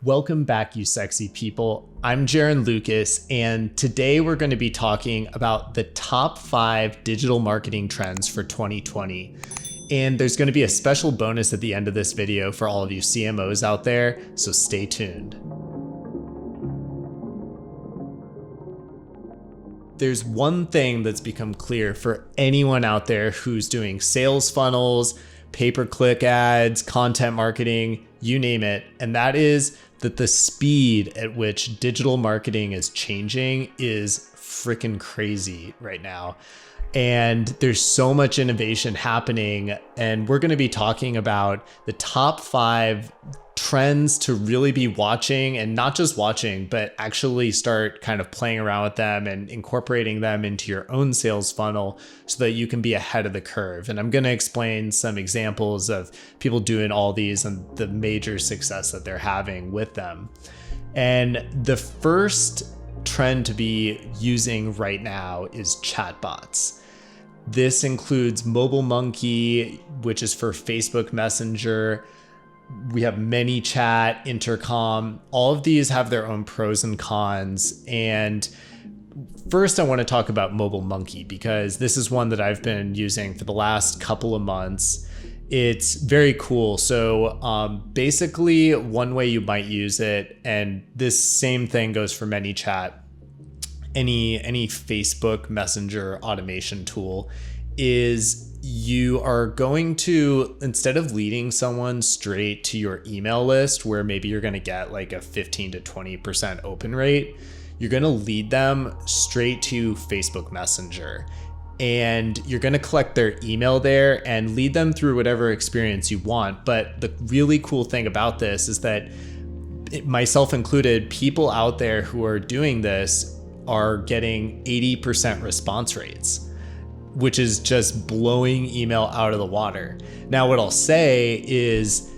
Welcome back, you sexy people. I'm Jaron Lukas, and today we're going to be talking about the top 5 digital marketing trends for 2020. And there's going to be a special bonus at the end of this video for all of you CMOs out there, so stay tuned. There's one thing that's become clear for anyone out there who's doing sales funnels, pay-per-click ads, content marketing, you name it, and that is that the speed at which digital marketing is changing is freaking crazy right now. And there's so much innovation happening, and we're going to be talking about the top 5 trends to really be watching, and not just watching, but actually start kind of playing around with them and incorporating them into your own sales funnel so that you can be ahead of the curve. And I'm going to explain some examples of people doing all these and the major success that they're having with them. And the first trend to be using right now is chatbots. This includes Mobile Monkey, which is for Facebook Messenger. We have ManyChat, Intercom. All of these have their own pros and cons. And first, I want to talk about Mobile Monkey because this is one that I've been using for the last couple of months. It's very cool. So basically, one way you might use it, and this same thing goes for ManyChat, any Facebook Messenger automation tool, is you are going to, instead of leading someone straight to your email list where maybe you're going to get like a 15 to 20% open rate, you're going to lead them straight to Facebook Messenger. And you're going to collect their email there and lead them through whatever experience you want. But the really cool thing about this is that, myself included, people out there who are doing this are getting 80% response rates, which is just blowing email out of the water. Now, what I'll say is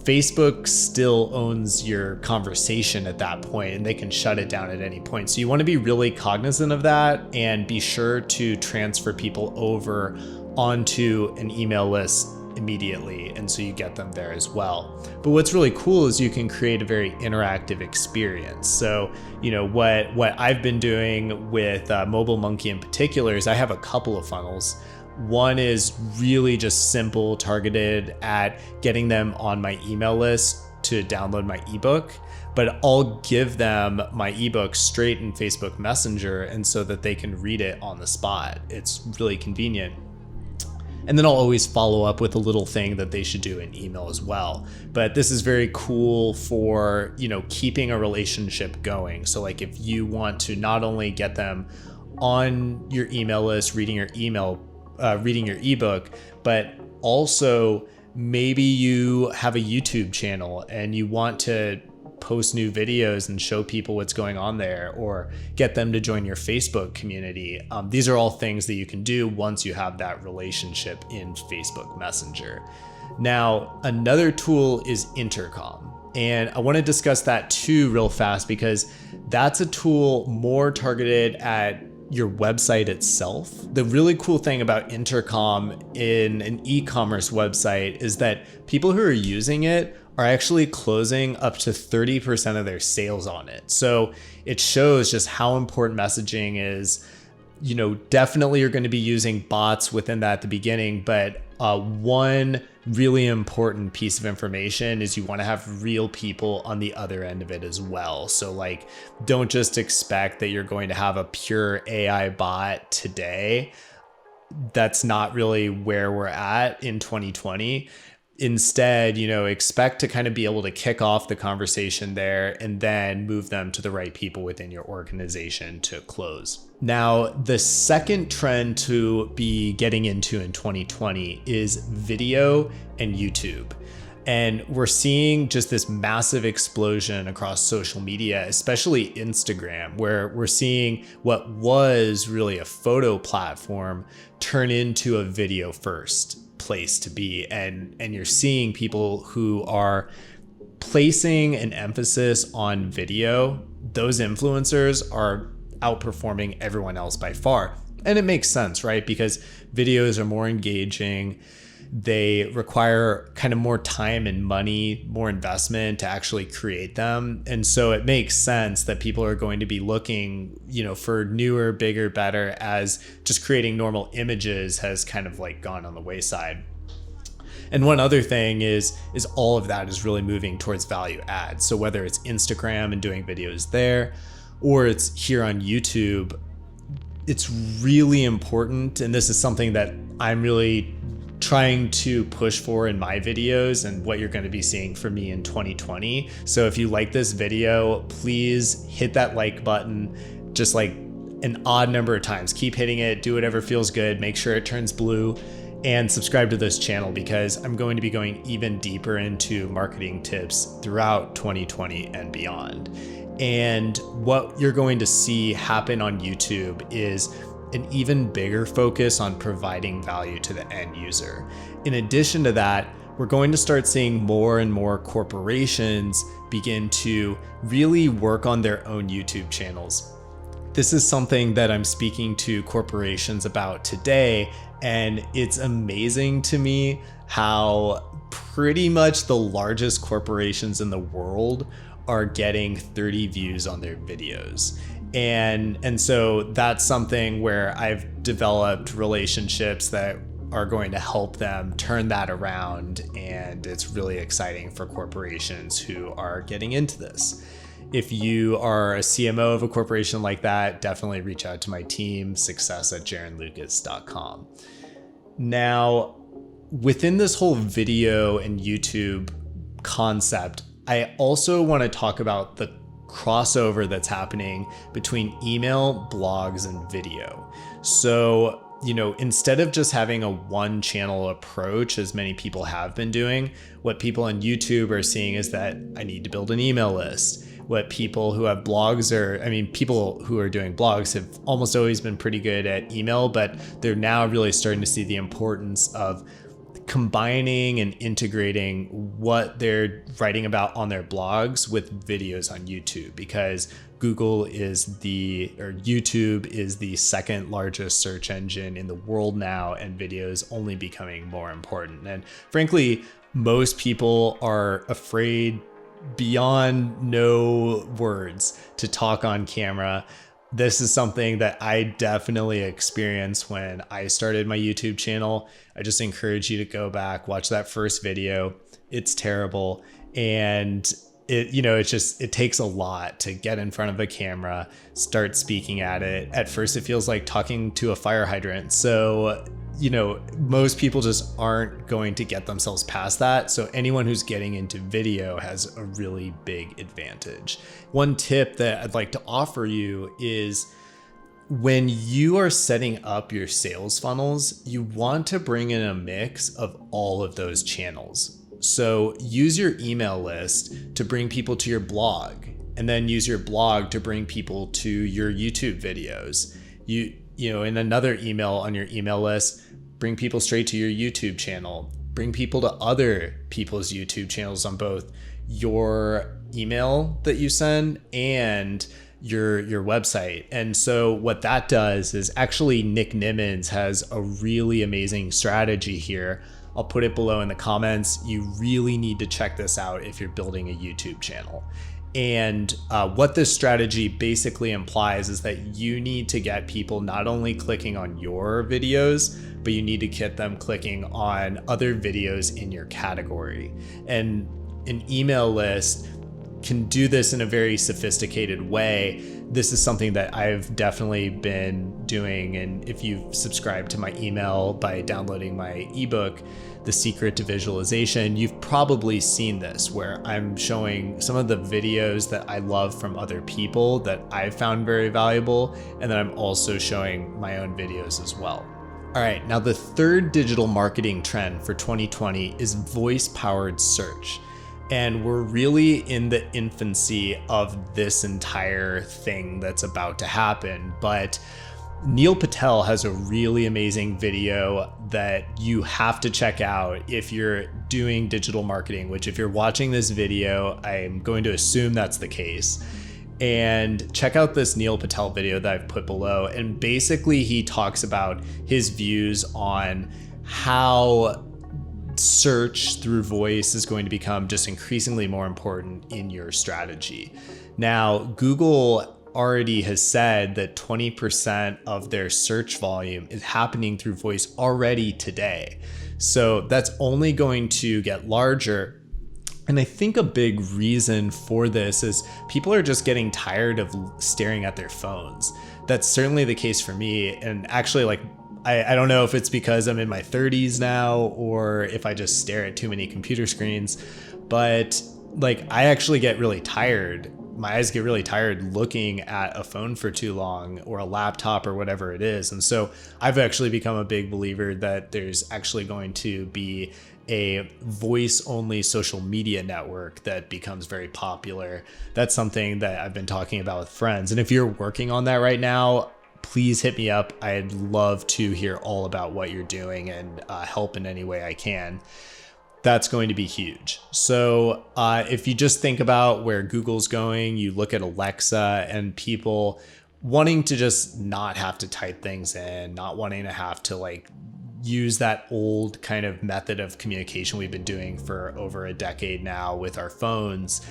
Facebook still owns your conversation at that point, and they can shut it down at any point. So you want to be really cognizant of that and be sure to transfer people over onto an email list immediately, and so you get them there as well. But what's really cool is you can create a very interactive experience. So what I've been doing with Mobile Monkey in particular is I have a couple of funnels. One is really just simple, targeted at getting them on my email list to download my ebook, but I'll give them my ebook straight in Facebook Messenger, and so that they can read it on the spot. It's really convenient. And then I'll always follow up with a little thing that they should do in email as well. But this is very cool for, keeping a relationship going. So like if you want to not only get them on your email list, reading your ebook, but also maybe you have a YouTube channel and you want to post new videos and show people what's going on there, or get them to join your Facebook community. These are all things that you can do once you have that relationship in Facebook Messenger. Now, another tool is Intercom. And I want to discuss that too real fast because that's a tool more targeted at your website itself. The really cool thing about Intercom in an e-commerce website is that people who are using it are actually closing up to 30% of their sales on it. So it shows just how important messaging is. Definitely you're going to be using bots within that at the beginning, but one really important piece of information is you want to have real people on the other end of it as well. So don't just expect that you're going to have a pure AI bot today. That's not really where we're at in 2020. Instead, expect to kind of be able to kick off the conversation there and then move them to the right people within your organization to close. Now, the second trend to be getting into in 2020 is video and YouTube. And we're seeing just this massive explosion across social media, especially Instagram, where we're seeing what was really a photo platform turn into a video first place to be. And you're seeing people who are placing an emphasis on video. Those influencers are outperforming everyone else by far. And it makes sense, right? Because videos are more engaging. they require kind of more time and money, more investment to actually create them. And so it makes sense that people are going to be looking, for newer, bigger, better, as just creating normal images has kind of like gone on the wayside. And one other thing is all of that is really moving towards value ads. So whether it's Instagram and doing videos there, or it's here on YouTube, it's really important. And this is something that I'm really trying to push for in my videos and what you're going to be seeing from me in 2020. So if you like this video, please hit that like button, just like an odd number of times. Keep hitting it, do whatever feels good, make sure it turns blue, and subscribe to this channel because I'm going to be going even deeper into marketing tips throughout 2020 and beyond. And what you're going to see happen on YouTube is an even bigger focus on providing value to the end user. In addition to that, we're going to start seeing more and more corporations begin to really work on their own YouTube channels. This is something that I'm speaking to corporations about today, and it's amazing to me how pretty much the largest corporations in the world are getting 30 views on their videos. And so that's something where I've developed relationships that are going to help them turn that around. And it's really exciting for corporations who are getting into this. If you are a CMO of a corporation like that, definitely reach out to my team, success@jaronlukas.com. Now, within this whole video and YouTube concept, I also want to talk about the crossover that's happening between email, blogs, and video. So, instead of just having a one channel approach, as many people have been doing, what people on YouTube are seeing is that I need to build an email list. What people who have blogs people who are doing blogs have almost always been pretty good at email, but they're now really starting to see the importance of combining and integrating what they're writing about on their blogs with videos on YouTube, because YouTube is the second largest search engine in the world now, and video is only becoming more important. And frankly, most people are afraid beyond no words to talk on camera. This is something that I definitely experienced when I started my YouTube channel. I just encourage you to go back, watch that first video. It's terrible. And it takes a lot to get in front of a camera, start speaking at it. At first, it feels like talking to a fire hydrant. So, most people just aren't going to get themselves past that. So anyone who's getting into video has a really big advantage. One tip that I'd like to offer you is when you are setting up your sales funnels, you want to bring in a mix of all of those channels. So use your email list to bring people to your blog, and then use your blog to bring people to your YouTube videos. In another email on your email list, bring people straight to your YouTube channel. Bring people to other people's YouTube channels on both your email that you send and your website. And so what that does is actually Nick Nimmons has a really amazing strategy here. I'll put it below in the comments. You really need to check this out if you're building a YouTube channel. And what this strategy basically implies is that you need to get people not only clicking on your videos, but you need to get them clicking on other videos in your category. And an email list can do this in a very sophisticated way. This is something that I've definitely been doing. And if you've subscribed to my email by downloading my ebook, The Secret to Visualization, you've probably seen this, where I'm showing some of the videos that I love from other people that I've found very valuable. And then I'm also showing my own videos as well. All right, now the third digital marketing trend for 2020 is voice-powered search. And we're really in the infancy of this entire thing that's about to happen. But Neil Patel has a really amazing video that you have to check out if you're doing digital marketing, which if you're watching this video, I'm going to assume that's the case. And check out this Neil Patel video that I've put below. And basically he talks about his views on how search through voice is going to become just increasingly more important in your strategy. Now, Google already has said that 20% of their search volume is happening through voice already today. So that's only going to get larger. And I think a big reason for this is people are just getting tired of staring at their phones. That's certainly the case for me. And actually, like, I don't know if it's because I'm in my 30s now or if I just stare at too many computer screens, but like I actually get really tired. My eyes get really tired looking at a phone for too long or a laptop or whatever it is. And so I've actually become a big believer that there's actually going to be a voice only social media network that becomes very popular. That's something that I've been talking about with friends. And if you're working on that right now, please hit me up. I'd love to hear all about what you're doing and help in any way I can. That's going to be huge. So if you just think about where Google's going, you look at Alexa and people wanting to just not have to type things in, not wanting to have to like use that old kind of method of communication we've been doing for over a decade now with our phones.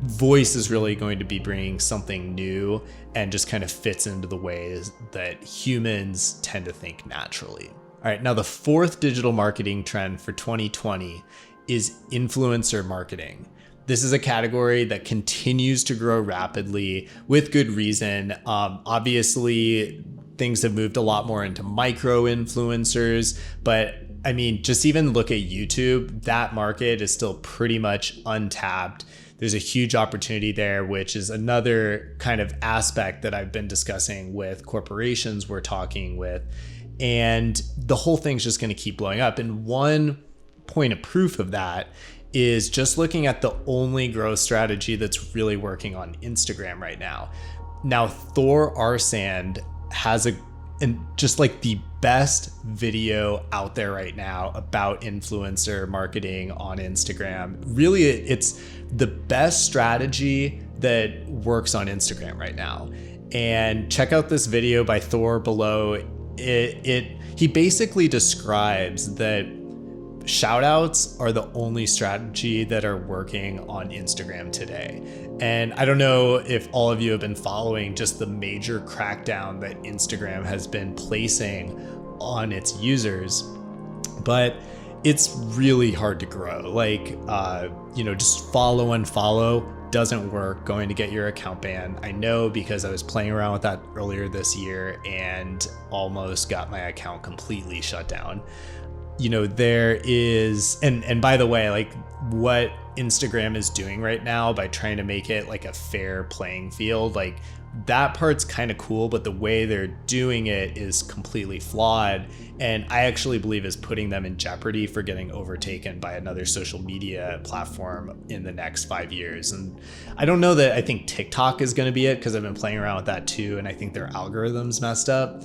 Voice is really going to be bringing something new and just kind of fits into the ways that humans tend to think naturally. All right, now the fourth digital marketing trend for 2020 is influencer marketing. This is a category that continues to grow rapidly with good reason. Obviously, things have moved a lot more into micro influencers, but I mean, just even look at YouTube, that market is still pretty much untapped. There's a huge opportunity there, which is another kind of aspect that I've been discussing with corporations we're talking with. And the whole thing's just going to keep blowing up. And one point of proof of that is just looking at the only growth strategy that's really working on Instagram right now. Now, Thor Arsand has just like the best video out there right now about influencer marketing on Instagram. Really, it's the best strategy that works on Instagram right now. And check out this video by Thor below. He basically describes that shoutouts are the only strategy that are working on Instagram today. And I don't know if all of you have been following just the major crackdown that Instagram has been placing on its users, but it's really hard to grow. Like, just follow and follow doesn't work. Going to get your account banned. I know because I was playing around with that earlier this year and almost got my account completely shut down. There is, and by the way, like what Instagram is doing right now by trying to make it like a fair playing field, like that part's kind of cool, but the way they're doing it is completely flawed. And I actually believe is putting them in jeopardy for getting overtaken by another social media platform in the next 5 years. And I don't know that I think TikTok is going to be it, because I've been playing around with that too. And I think their algorithm's messed up.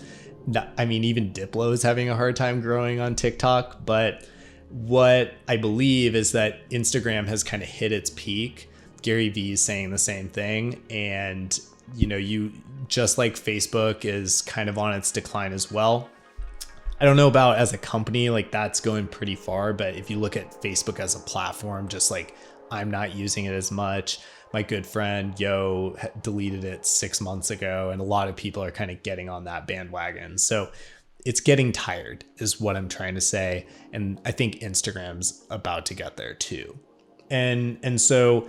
I mean, even Diplo is having a hard time growing on TikTok. But what I believe is that Instagram has kind of hit its peak. Gary Vee is saying the same thing. And, you just like Facebook is kind of on its decline as well. I don't know about as a company, like that's going pretty far. But if you look at Facebook as a platform, just like I'm not using it as much. My good friend Yo deleted it 6 months ago, and a lot of people are kind of getting on that bandwagon. So it's getting tired is what I'm trying to say. And I think Instagram's about to get there too. And so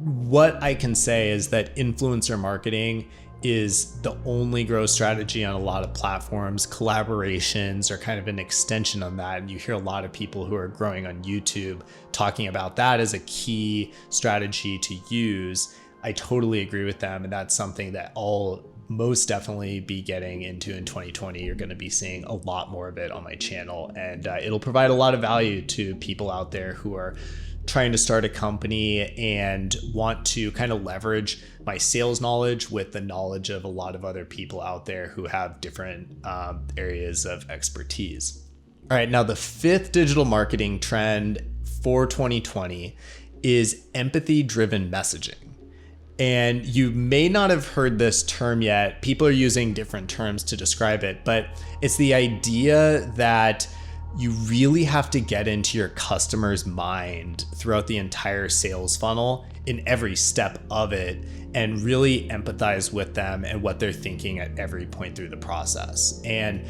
what I can say is that influencer marketing is the only growth strategy on a lot of platforms. Collaborations are kind of an extension on that. And you hear a lot of people who are growing on YouTube talking about that as a key strategy to use. I totally agree with them. And that's something that I'll most definitely be getting into in 2020. You're going to be seeing a lot more of it on my channel. And it'll provide a lot of value to people out there who are trying to start a company and want to kind of leverage my sales knowledge with the knowledge of a lot of other people out there who have different areas of expertise. All right, now the fifth digital marketing trend for 2020 is empathy-driven messaging. And you may not have heard this term yet. People are using different terms to describe it, but it's the idea that you really have to get into your customer's mind throughout the entire sales funnel in every step of it and really empathize with them and what they're thinking at every point through the process. And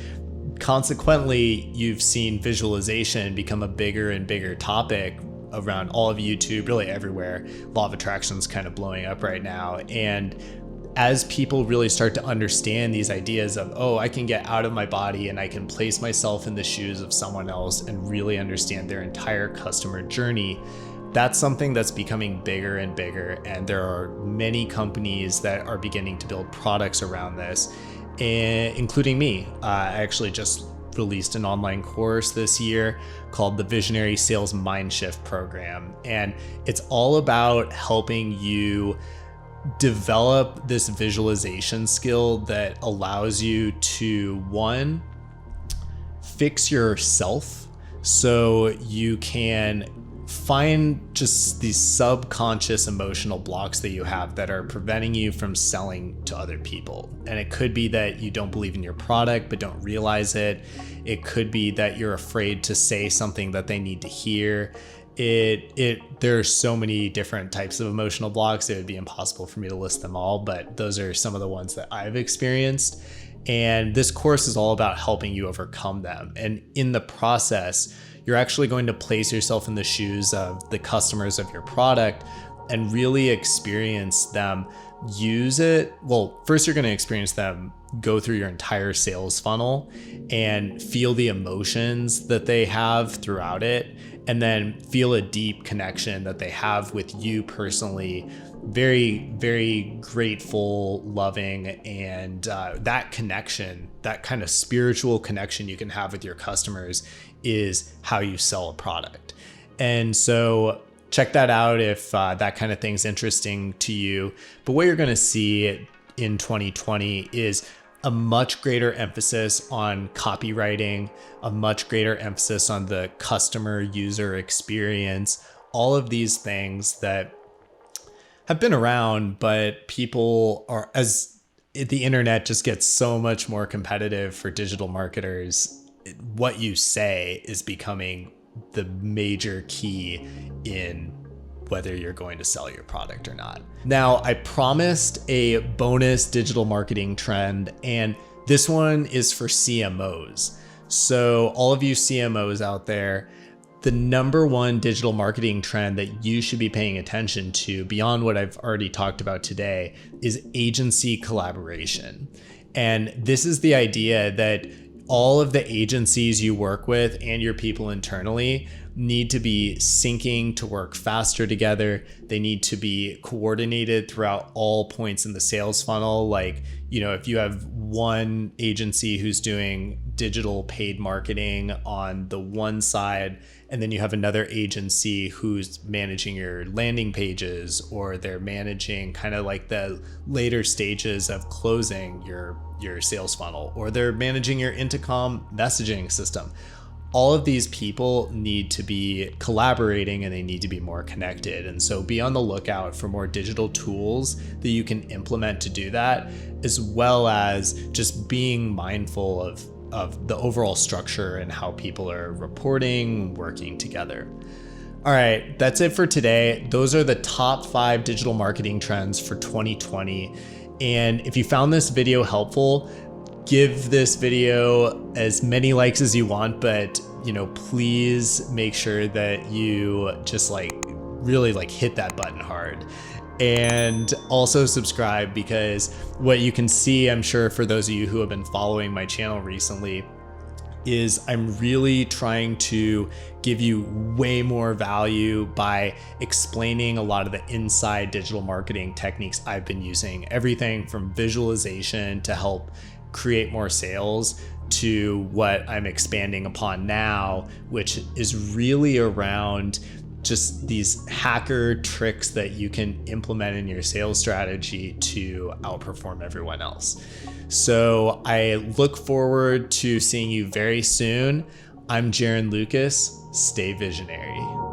consequently, you've seen visualization become a bigger and bigger topic around all of YouTube, really everywhere. Law of attraction's kind of blowing up right now. And as people really start to understand these ideas of, oh, I can get out of my body and I can place myself in the shoes of someone else and really understand their entire customer journey, that's something that's becoming bigger and bigger. And there are many companies that are beginning to build products around this, including me. I actually just released an online course this year called the Visionary Sales Mindshift Program. And it's all about helping you develop this visualization skill that allows you to, one, fix yourself so you can find just these subconscious emotional blocks that you have that are preventing you from selling to other people. And it could be that you don't believe in your product but don't realize it. It could be that you're afraid to say something that they need to hear. There are so many different types of emotional blocks, it would be impossible for me to list them all, but those are some of the ones that I've experienced. And this course is all about helping you overcome them. And in the process, you're actually going to place yourself in the shoes of the customers of your product and really experience them use it. Well, first you're going to experience them go through your entire sales funnel and feel the emotions that they have throughout it, and then feel a deep connection that they have with you personally. Very, very grateful, loving, and that connection, that kind of spiritual connection you can have with your customers is how you sell a product. And so check that out if that kind of thing's interesting to you. But what you're going to see in 2020 is a much greater emphasis on copywriting, a much greater emphasis on the customer user experience, all of these things that have been around, but people are, as the internet just gets so much more competitive for digital marketers, what you say is becoming the major key in whether you're going to sell your product or not. Now, I promised a bonus digital marketing trend, and this one is for CMOs. So all of you CMOs out there, the number one digital marketing trend that you should be paying attention to, beyond what I've already talked about today, is agency collaboration. And this is the idea that all of the agencies you work with and your people internally need to be syncing to work faster together. They need to be coordinated throughout all points in the sales funnel. Like, if you have one agency who's doing digital paid marketing on the one side, and then you have another agency who's managing your landing pages, or they're managing kind of like the later stages of closing your sales funnel, or they're managing your intercom messaging system. All of these people need to be collaborating and they need to be more connected. And so be on the lookout for more digital tools that you can implement to do that, as well as just being mindful of the overall structure and how people are reporting, working together. All right, that's it for today. Those are the top 5 digital marketing trends for 2020. And if you found this video helpful, give this video as many likes as you want, but please make sure that you just really hit that button hard. And also subscribe, because what you can see, I'm sure for those of you who have been following my channel recently, is I'm really trying to give you way more value by explaining a lot of the inside digital marketing techniques I've been using. Everything from visualization to help create more sales, to what I'm expanding upon now, which is really around just these hacker tricks that you can implement in your sales strategy to outperform everyone else. So I look forward to seeing you very soon. I'm Jaron Lukas. Stay visionary.